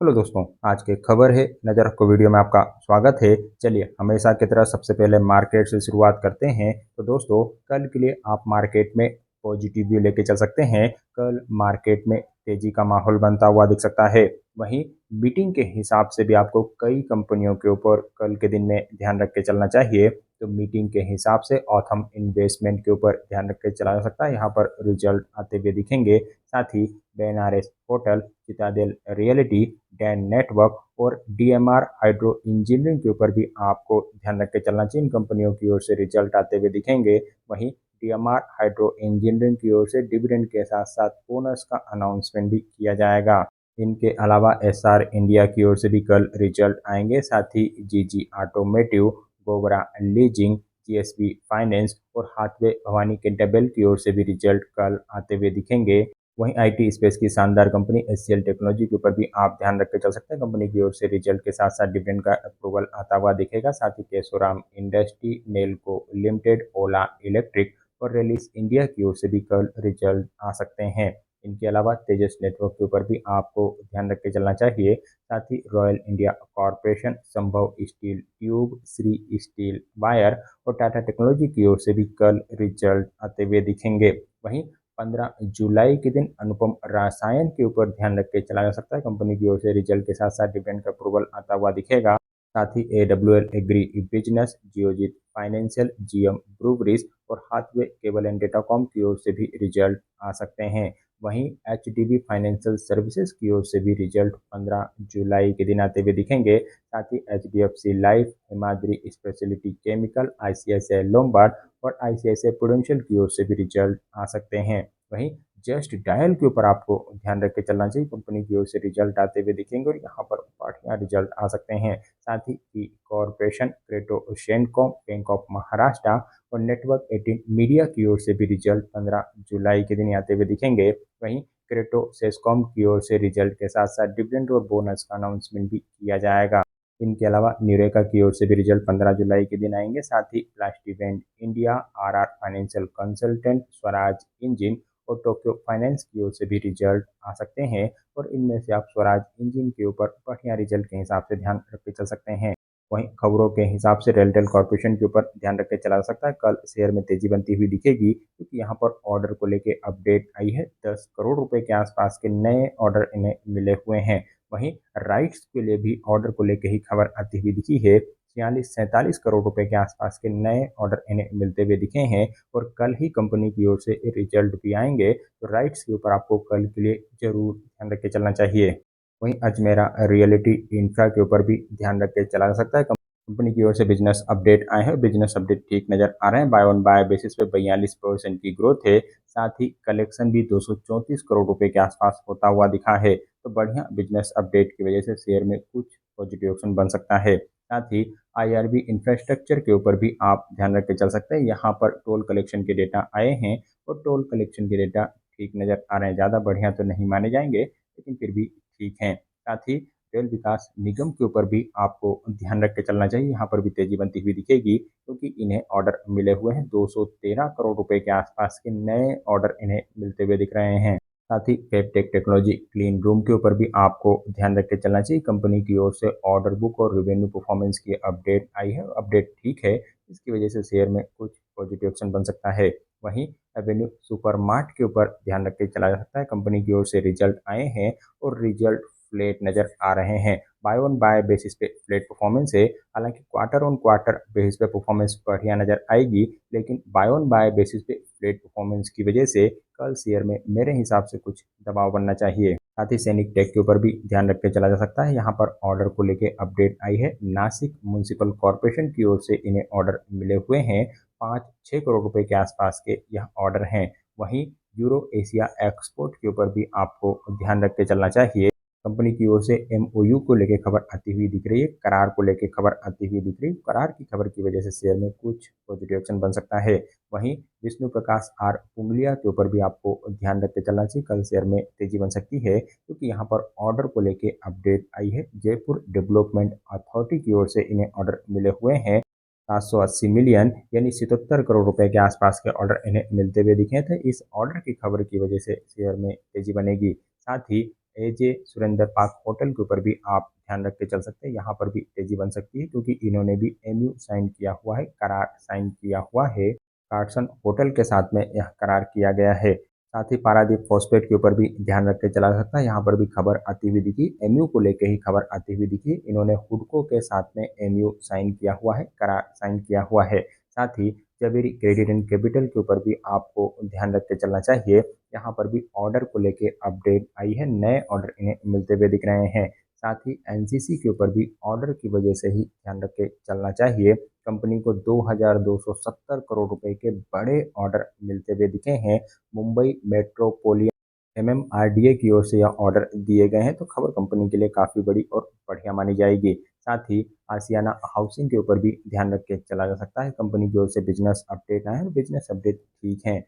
Hello दोस्तों, आज की खबर है नज़र को वीडियो में आपका स्वागत है। चलिए हमेशा की तरह सबसे पहले मार्केट से शुरुआत करते हैं। तो दोस्तों, कल के लिए आप मार्केट में पॉजिटिव व्यू लेके चल सकते हैं। कल मार्केट में तेजी का माहौल बनता हुआ दिख सकता है। वहीं बीटिंग के हिसाब से भी आपको कई कंपनियों के ऊपर कल के दिन में ध्यान रख के चलना चाहिए। तो मीटिंग के हिसाब से ऑथम इन्वेस्टमेंट के ऊपर ध्यान रख के चला जा सकता है। यहाँ पर रिजल्ट आते हुए दिखेंगे। साथ ही Benares hotel, Citadel Realty, Den network और डीएमआर हाइड्रो इंजीनियरिंग के ऊपर भी आपको ध्यान रख के चलना चाहिए। इन कंपनियों की ओर से रिजल्ट आते हुए दिखेंगे। वहीं डीएमआर हाइड्रो इंजीनियरिंग की ओर से डिविडेंड के साथ साथ बोनस का अनाउंसमेंट भी किया जाएगा। इनके अलावा एसआर इंडिया की ओर से भी कल रिजल्ट आएंगे। साथ ही जीजी ऑटोमेटिव, गोबरा लीजिंग, जीएसबी फाइनेंस और हाथवे भवानी कैंटेबल की ओर से भी रिजल्ट कल आते हुए दिखेंगे। वहीं आईटी स्पेस की शानदार कंपनी एचसीएल टेक्नोलॉजी के ऊपर भी आप ध्यान रख के चल सकते हैं। कंपनी की ओर से रिजल्ट के साथ साथ डिविडेंड का अप्रूवल आता हुआ दिखेगा। साथ ही केशोराम इंडस्ट्री, नेल्को लिमिटेड, ओला इलेक्ट्रिक और रेलिस इंडिया की ओर से भी कल रिजल्ट आ सकते हैं। इनके अलावा तेजस नेटवर्क के ऊपर भी आपको ध्यान रख के चलना चाहिए। साथ ही रॉयल इंडिया कॉरपोरेशन, संभव steel tube, Shri steel wire और टाटा टेक्नोलॉजी की ओर से भी कल रिजल्ट आते हुए दिखेंगे। वहीं 15 जुलाई के दिन अनुपम रसायन के ऊपर ध्यान रख के चला जा सकता है। कंपनी की ओर से रिजल्ट के साथ साथ डिविडेंड का अप्रूवल आता हुआ दिखेगा। साथ ही AWL agri business, Geojit financial, GM breweries और हाथवे केबल एंड डेटाकॉम की ओर से भी रिजल्ट आ सकते हैं। वहीं एचडीबी फाइनेंशियल सर्विसेज की ओर से भी रिजल्ट 15 जुलाई के दिन आते हुए दिखेंगे। साथ ही HDFC life, Himadri speciality chemical, ICICI Lombard और आईसीआईसीआई प्रूडेंशियल की ओर से भी रिजल्ट आ सकते हैं। वहीं जस्ट डायल के ऊपर आपको ध्यान रख के चलना चाहिए। कंपनी की ओर से रिजल्ट आते हुए दिखेंगे और यहाँ पर बढ़िया रिजल्ट आ सकते हैं। साथ ही ई कॉरपोरेशन, क्रेटो शेनकॉम, बैंक ऑफ महाराष्ट्र और नेटवर्क 18 मीडिया की ओर से भी रिजल्ट 15 जुलाई के दिन आते हुए दिखेंगे। वहीं क्रेटो सेस्कॉम की ओर से रिजल्ट के साथ साथ डिविडेंड और बोनस का अनाउंसमेंट भी किया जाएगा। इनके अलावा न्यूरेका की ओर से भी रिजल्ट 15 जुलाई के दिन आएंगे। साथ ही प्लास्टिवेंट India, RR financial consultant, Swaraj engine और टोक्यो फाइनेंस की ओर से भी रिजल्ट आ सकते हैं। और इनमें से आप स्वराज इंजिन के ऊपर बढ़िया रिजल्ट के हिसाब से ध्यान रख के चल सकते हैं। वहीं खबरों के हिसाब से रेलटेल कॉर्पोरेशन के ऊपर ध्यान रख के चला जा सकता है। कल शेयर में तेजी बनती हुई दिखेगी क्योंकि यहाँ पर ऑर्डर को लेके अपडेट आई है। 10 करोड़ रुपए के आसपास के नए ऑर्डर इन्हें मिले हुए हैं। वहीं राइट्स के लिए भी ऑर्डर को लेकर ही खबर आती हुई दिखी है। 46-47 करोड़ रुपए के आसपास के नए ऑर्डर इन्हें मिलते हुए दिखे हैं। और कल ही कंपनी की ओर से रिजल्ट भी आएंगे। तो राइट्स के ऊपर आपको कल के लिए जरूर ध्यान रख के चलना चाहिए। वहीं अजमेरा रियलिटी इंफ्रा के ऊपर भी ध्यान रख के चला जा सकता है। कंपनी की ओर से बिजनेस अपडेट आए हैं। बिजनेस अपडेट ठीक नजर आ रहे हैं। बाय ऑन बाय बेसिस पे 42% की ग्रोथ है। साथ ही कलेक्शन भी 234 करोड़ रुपए के आसपास होता हुआ दिखा है। तो बढ़िया बिजनेस अपडेट की वजह से शेयर में कुछ पॉजिटिव ऑप्शन बन सकता है। साथ ही आईआरबी इंफ्रास्ट्रक्चर के ऊपर भी आप ध्यान रख के चल सकते हैं। यहाँ पर टोल कलेक्शन के डेटा आए हैं और टोल कलेक्शन के डेटा ठीक नजर आ रहे हैं। ज़्यादा बढ़िया तो नहीं माने जाएंगे लेकिन फिर भी ठीक हैं। साथ ही रेल विकास निगम के ऊपर भी आपको ध्यान रख के चलना चाहिए। यहाँ पर भी तेजी बनती हुई दिखेगी क्योंकि इन्हें ऑर्डर मिले हुए हैं। 213 करोड़ रुपए के आसपास के नए ऑर्डर इन्हें मिलते हुए दिख रहे हैं। साथ ही फेबटेक टेक्नोलॉजी क्लीन रूम के ऊपर भी आपको ध्यान रख के चलना चाहिए। कंपनी की ओर से ऑर्डर बुक और रेवेन्यू परफॉर्मेंस की अपडेट आई है। अपडेट ठीक है, इसकी वजह से शेयर में कुछ पॉजिटिव ऑप्शन बन सकता है। वहीं एवेन्यू सुपरमार्ट के ऊपर ध्यान रख के चला जा सकता है। कंपनी की ओर से रिजल्ट आए हैं और रिजल्ट फ्लेट नजर आ रहे हैं। बाय ऑन बाय बेसिस पे फ्लेट परफॉर्मेंस है। हालांकि क्वार्टर ऑन क्वार्टर बेसिस पे परफॉर्मेंस बढ़िया नजर आएगी लेकिन बाय ऑन बाय बेसिस पे फ्लेट परफॉर्मेंस की वजह से कल शेयर में मेरे हिसाब से कुछ दबाव बनना चाहिए। साथ ही सैनिक टेक के ऊपर भी ध्यान रख के चला जा सकता है। यहाँ पर ऑर्डर को लेके अपडेट आई है। नासिक म्युनिसिपल कॉर्पोरेशन की ओर से इन्हें ऑर्डर मिले हुए हैं। 5-6 करोड़ रुपए के आसपास के यह ऑर्डर हैं। वहीं यूरो एशिया एक्सपोर्ट के ऊपर भी आपको ध्यान रख के चलना चाहिए। कंपनी की ओर से एमओयू को लेकर खबर आती हुई दिख रही है। करार को लेकर खबर आती हुई दिख रही है। करार की खबर की वजह से शेयर में कुछ पॉजिटिव एक्शन बन सकता है। वहीं विष्णु प्रकाश आर पुंगलिया के ऊपर भी आपको ध्यान रख के चलना चाहिए। कल शेयर में तेजी बन सकती है क्योंकि यहाँ पर ऑर्डर को लेके अपडेट आई है। जयपुर डेवलपमेंट अथॉरिटी की ओर से इन्हें ऑर्डर मिले हुए हैं। 780 मिलियन यानी 77 करोड़ रुपए के आसपास के ऑर्डर इन्हें मिलते हुए दिखे थे। इस ऑर्डर की खबर की वजह से शेयर में तेजी बनेगी। साथ ही एजे सुरेंद्र पार्क होटल के ऊपर भी आप ध्यान रख के चल सकते हैं, यहाँ पर भी तेजी बन सकती है क्योंकि इन्होंने भी एमयू साइन किया हुआ है, करार साइन किया हुआ है। कार्सन होटल के साथ में यह करार किया गया है। साथ ही पारादीप फॉस्फेट के ऊपर भी ध्यान रख के चला सकता है, यहाँ पर भी खबर आती हुई दिखी, एमयू को लेकर ही खबर आती हुई दिखी। इन्होंने हुडको के साथ में एमयू साइन किया हुआ है, करार साइन किया हुआ है। साथ ही जवेरी क्रेडिट एंड कैपिटल के ऊपर भी आपको ध्यान रख के चलना चाहिए, यहाँ पर भी ऑर्डर को लेके अपडेट आई है, नए ऑर्डर इन्हें मिलते हुए दिख रहे हैं। साथ ही एनसीसी के ऊपर भी ऑर्डर की वजह से ही ध्यान रख के चलना चाहिए। कंपनी को 2270 करोड़ रुपए के बड़े ऑर्डर मिलते हुए दिखे हैं। मुंबई मेट्रोपोलियन एमएमआरडीए की ओर से यह ऑर्डर दिए गए हैं, तो खबर कंपनी के लिए काफ़ी बड़ी और बढ़िया मानी जाएगी। साथ ही आसियाना हाउसिंग के ऊपर भी ध्यान रख के चला जा सकता है, कंपनी की ओर से बिजनेस अपडेट आए हैं और बिजनेस अपडेट ठीक हैं।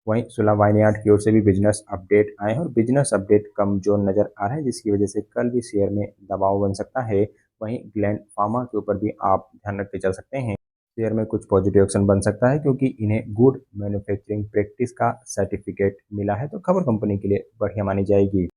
वहीं सुला वाइनयार्ड की ओर से भी बिजनेस अपडेट आए हैं और बिजनेस अपडेट कमजोर नजर आ रहे हैं, जिसकी वजह से कल भी शेयर में दबाव बन सकता है। वहीं ग्लैंड फार्मा के ऊपर भी आप ध्यान रख के चल सकते हैं, शेयर में कुछ पॉजिटिव एक्शन बन सकता है क्योंकि इन्हें गुड मैन्युफैक्चरिंग प्रैक्टिस का सर्टिफिकेट मिला है, तो खबर कंपनी के लिए बढ़िया मानी जाएगी।